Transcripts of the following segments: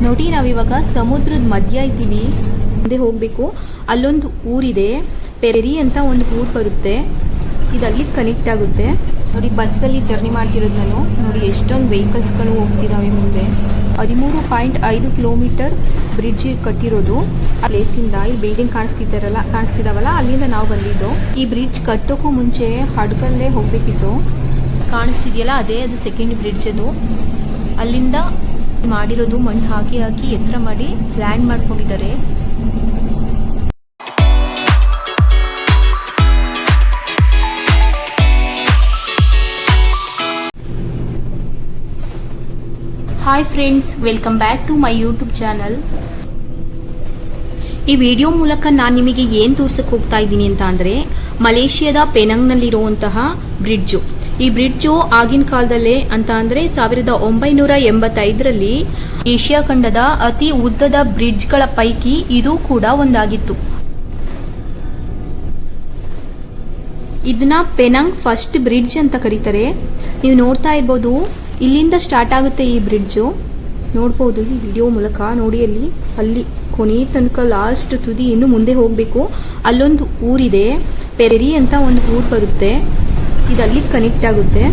ನೋಡಿ ನಾವಿವಾಗ ಸಮುದ್ರದ ಮಧ್ಯ ಇದ್ದೀವಿ. ಮುಂದೆ ಹೋಗಬೇಕು, ಅಲ್ಲೊಂದು ಊರಿದೆ, ಪೆರಿ ಅಂತ ಒಂದು ಊರು ಬರುತ್ತೆ. ಇದು ಅಲ್ಲಿಗೆ ಕನೆಕ್ಟ್ ಆಗುತ್ತೆ. ನೋಡಿ ಬಸ್ಸಲ್ಲಿ ಜರ್ನಿ ಮಾಡ್ತಿರೋದು ನಾನು. ನೋಡಿ ಎಷ್ಟೊಂದು ವೆಹಿಕಲ್ಸ್ಗಳು ಹೋಗ್ತಿದ್ದಾವೆ ಮುಂದೆ. 13.5 ಕಿಲೋಮೀಟರ್ ಬ್ರಿಡ್ಜ್ ಕಟ್ಟಿರೋದು ಆ ಪ್ಲೇಸಿಂದ. ಈ ಬಿಲ್ಡಿಂಗ್ ಕಾಣಿಸ್ತಿದಾವಲ್ಲ, ಅಲ್ಲಿಂದ ನಾವು ಬಂದಿದ್ದು. ಈ ಬ್ರಿಡ್ಜ್ ಕಟ್ಟೋಕ್ಕೂ ಮುಂಚೆ ಹಡಗಲ್ಲೇ ಹೋಗಬೇಕಿತ್ತು. ಕಾಣಿಸ್ತಿದೆಯಲ್ಲ, ಅದು ಸೆಕೆಂಡ್ ಬ್ರಿಡ್ಜ್. ಅದು ಅಲ್ಲಿಂದ ಮಾಡಿರೋದು, ಮಣ್ಣು ಹಾಕಿ ಎತ್ತರ ಮಾಡಿ ಲ್ಯಾಂಡ್ ಮಾಡ್ಕೊಂಡಿದ್ದಾರೆ. Hi friends, welcome back to my YouTube channel. ಈ ವಿಡಿಯೋ ಮೂಲಕ ನಾನು ನಿಮಗೆ ಏನು ತೋರ್ಸಕ್ಕೆ ಹೋಗ್ತಾ ಇದ್ದೀನಿ ಅಂತ ಅಂದರೆ, ಮಲೇಷಿಯಾದ ಪೆನಾಂಗ್ನಲ್ಲಿರುವಂತಹ ಬ್ರಿಡ್ಜು. ಈ ಬ್ರಿಡ್ಜು ಆಗಿನ ಕಾಲದಲ್ಲೇ ಅಂತ ಅಂದರೆ 1985ರಲ್ಲಿ ಏಷ್ಯಾ ಖಂಡದ ಅತಿ ಉದ್ದದ ಬ್ರಿಡ್ಜ್ಗಳ ಪೈಕಿ ಇದು ಕೂಡ ಒಂದಾಗಿತ್ತು. ಇದನ್ನ ಪೆನಾಂಗ್ ಫಸ್ಟ್ ಬ್ರಿಡ್ಜ್ ಅಂತ ಕರೀತಾರೆ. ನೀವು ನೋಡ್ತಾ ಇರ್ಬೋದು, ಇಲ್ಲಿಂದ ಸ್ಟಾರ್ಟ್ ಆಗುತ್ತೆ ಈ ಬ್ರಿಡ್ಜು. ನೋಡ್ಬೋದು ಈ ವಿಡಿಯೋ ಮೂಲಕ. ನೋಡಿ ಅಲ್ಲಿ ಕೊನೆ ತನಕ ಲಾಸ್ಟ್ ತುದಿ. ಇನ್ನು ಮುಂದೆ ಹೋಗಬೇಕು, ಅಲ್ಲೊಂದು ಊರಿದೆ, ಪೆರಿ ಅಂತ ಒಂದು ಊರು ಬರುತ್ತೆ. ಇದು ಅಲ್ಲಿಗೆ ಕನೆಕ್ಟ್ ಆಗುತ್ತೆ.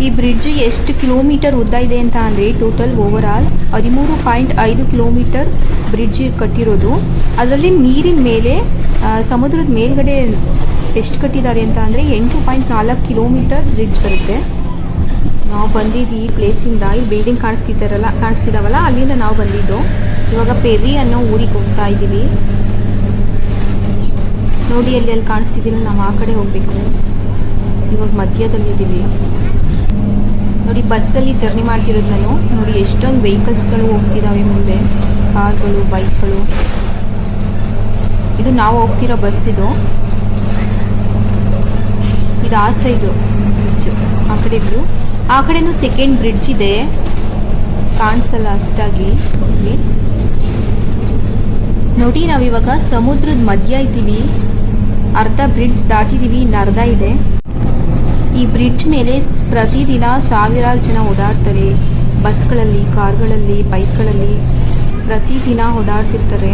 ಈ ಬ್ರಿಡ್ಜ್ ಎಷ್ಟು ಕಿಲೋಮೀಟರ್ ಉದ್ದ ಇದೆ ಅಂತ ಅಂದರೆ, total overall 13.5 kilometre bridge ಕಟ್ಟಿರೋದು. ಅದರಲ್ಲಿ ನೀರಿನ ಮೇಲೆ, ಸಮುದ್ರದ ಮೇಲ್ಗಡೆ ಎಷ್ಟು ಕಟ್ಟಿದ್ದಾರೆ ಅಂತ ಅಂದರೆ 8.4 ಕಿಲೋಮೀಟರ್ ಬ್ರಿಡ್ಜ್ ಬರುತ್ತೆ. ನಾವು ಬಂದಿದ್ದು ಈ ಪ್ಲೇಸಿಂದ. ಈ ಬಿಲ್ಡಿಂಗ್ ಕಾಣಿಸ್ತಿದಾವಲ್ಲ, ಅಲ್ಲಿಂದ ನಾವು ಬಂದಿದ್ದು. ಇವಾಗ ಪೆರಿ ಅನ್ನೋ ಊರಿಗೆ ಹೋಗ್ತಾ ಇದ್ದೀವಿ. ನೋಡಿ ಅಲ್ಲಿ ಕಾಣಿಸ್ತಿದ್ದಿಲ್ಲ, ನಾವು ಆ ಕಡೆ ಹೋಗಬೇಕು. ಇವಾಗ ಮಧ್ಯದಲ್ಲಿದ್ದೀವಿ. ನೋಡಿ ಬಸ್ಸಲ್ಲಿ ಜರ್ನಿ ಮಾಡ್ತಿರೋದು ನಾನು. ನೋಡಿ ಎಷ್ಟೊಂದು ವೆಹಿಕಲ್ಸ್ಗಳು ಹೋಗ್ತಿದ್ದಾವೆ ಮುಂದೆ, ಕಾರ್ಗಳು, ಬೈಕ್ಗಳು. ಇದು ನಾವು ಹೋಗ್ತಿರೋ ಬಸ್. ಇದು ಆ ಸೈಡು ಬ್ರಿಡ್ಜ್, ಆ ಕಡೆನೂ ಸೆಕೆಂಡ್ ಬ್ರಿಡ್ಜ್ ಇದೆ, ಕಾಣಿಸಲ್ಲ ಅಷ್ಟಾಗಿ. ನೋಡಿ ನಾವಿವಾಗ ಸಮುದ್ರದ ಮಧ್ಯ ಇದ್ದೀವಿ. ಅರ್ಧ ಬ್ರಿಡ್ಜ್ ದಾಟಿದ್ದೀವಿ, ಇನ್ನು ಅರ್ಧ ಇದೆ. ಈ ಬ್ರಿಡ್ಜ್ ಮೇಲೆ ಪ್ರತಿದಿನ ಸಾವಿರಾರು ಜನ ಓಡಾಡ್ತಾರೆ. ಬಸ್ಗಳಲ್ಲಿ, ಕಾರ್ಗಳಲ್ಲಿ, ಬೈಕ್ಗಳಲ್ಲಿ ಪ್ರತಿದಿನ ಓಡಾಡ್ತಿರ್ತಾರೆ.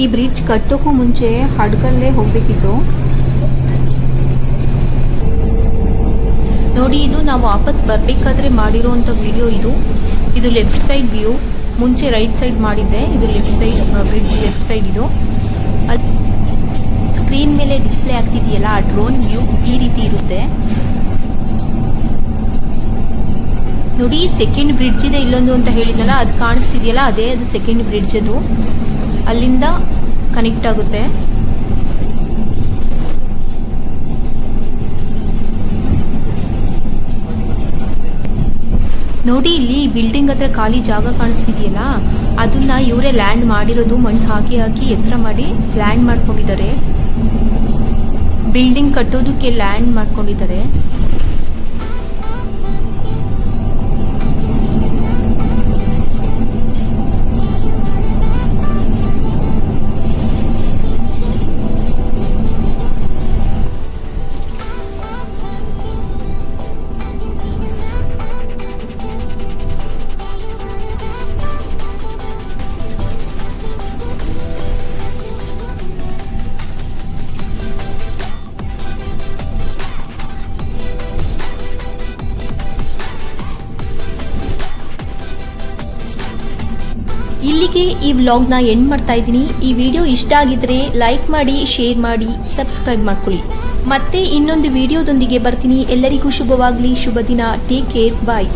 ಈ ಬ್ರಿಡ್ಜ್ ಕಟ್ಟೋಕ್ಕೂ ಮುಂಚೆ ಹಡಗಲ್ಲೇ ಹೋಗಬೇಕಿತ್ತು. ನೋಡಿ ಇದು ನಾವು ವಾಪಸ್ ಬರಬೇಕಾದ್ರೆ ಮಾಡಿರೋಂಥ ವಿಡಿಯೋ. ಇದು ಲೆಫ್ಟ್ ಸೈಡ್ ವ್ಯೂ. ಮುಂಚೆ ರೈಟ್ ಸೈಡ್ ಮಾಡಿದ್ದೆ, ಇದು left side bridge left side. ಇದು ಸ್ಕ್ರೀನ್ ಮೇಲೆ ಡಿಸ್ಪ್ಲೇ ಆಗ್ತಿದೆಯಲ್ಲ, ಆ ಡ್ರೋನ್ ವ್ಯೂ ಈ ರೀತಿ ಇರುತ್ತೆ. ನೋಡಿ ಸೆಕೆಂಡ್ ಬ್ರಿಡ್ಜ್ ಇದೆ ಇಲ್ಲೊಂದು ಅಂತ ಹೇಳಿದ್ನಲ್ಲ, ಅದು ಕಾಣಿಸ್ತಿದೆಯಲ್ಲ, ಅದು ಸೆಕೆಂಡ್ ಬ್ರಿಡ್ಜ್. ಅದು ಅಲ್ಲಿಂದ ಕನೆಕ್ಟ್ ಆಗುತ್ತೆ. ನೋಡಿ ಇಲ್ಲಿ ಬಿಲ್ಡಿಂಗ್ ಹತ್ರ ಖಾಲಿ ಜಾಗ ಕಾಣಿಸ್ತಿದೆಯಲ್ಲ, ಅದನ್ನ ಇವರೇ ಲ್ಯಾಂಡ್ ಮಾಡಿರೋದು. ಮಣ್ಣು ಹಾಕಿ ಎತ್ತರ ಮಾಡಿ ಲ್ಯಾಂಡ್ ಮಾಡ್ಕೊಂಡಿದ್ದಾರೆ. ಬಿಲ್ಡಿಂಗ್ ಕಟ್ಟೋದಕ್ಕೆ ಲ್ಯಾಂಡ್ ಮಾಡ್ಕೊಂಡಿದ್ದಾರೆ. ಇಲ್ಲಿಗೆ ಈ ವ್ಲಾಗ್ನ ಎಂಡ್ ಮಾಡ್ತಾ ಇದ್ದೀನಿ. ಈ ವಿಡಿಯೋ ಇಷ್ಟ ಆಗಿದ್ರೆ ಲೈಕ್ ಮಾಡಿ, ಶೇರ್ ಮಾಡಿ, ಸಬ್ಸ್ಕ್ರೈಬ್ ಮಾಡ್ಕೊಳ್ಳಿ. ಮತ್ತೆ ಇನ್ನೊಂದು ವಿಡಿಯೋದೊಂದಿಗೆ ಬರ್ತೀನಿ. ಎಲ್ಲರಿಗೂ ಶುಭವಾಗಲಿ, ಶುಭ ದಿನ. ಟೇಕ್ ಕೇರ್, ಬಾಯ್.